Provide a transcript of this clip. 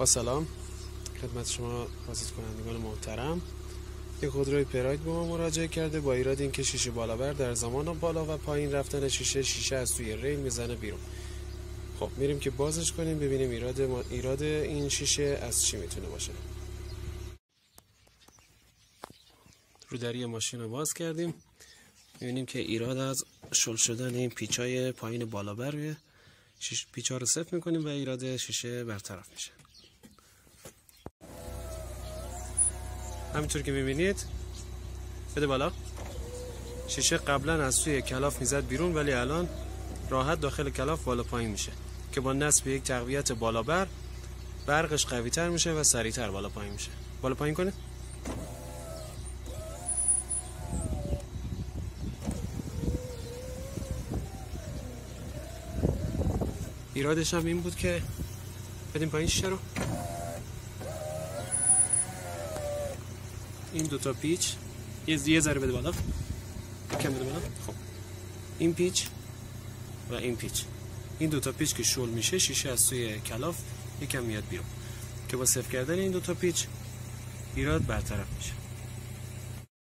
با سلام خدمت شما بازدید کنندگان محترم. یک خودروی پراید به ما مراجعه کرده با ایراد اینکه شیشه بالابر در زمان بالا و پایین رفتن شیشه از توی ریل میزنه بیرون. خب میریم که بازش کنیم ببینیم ایراد این شیشه از چی میتونه باشه. رودری ماشین رو باز کردیم، میبینیم که ایراد از شل شدن این پیچای پایین بالابر، پیچا رو صفر میکنیم و ایراد شیشه برطرف میشه. همینطور که میبینید، بده بالا، شیشه قبلا از توی کلاف میزد بیرون ولی الان راحت داخل کلاف بالا پایین میشه که با نصب یک تقویت بالابر برقش قوی تر میشه و سریعتر بالا پایین میشه. بالا پایین کنه. ایرادش هم این بود که بدیم پایین شیشه رو. این دوتا پیچ یه ذره بده بالا، کم بده بالا. خب این پیچ و این پیچ، این دوتا پیچ که شل میشه شیشه از توی کلاف یکم میاد بیرون که با صفر کردن این دوتا پیچ ایراد برطرف میشه.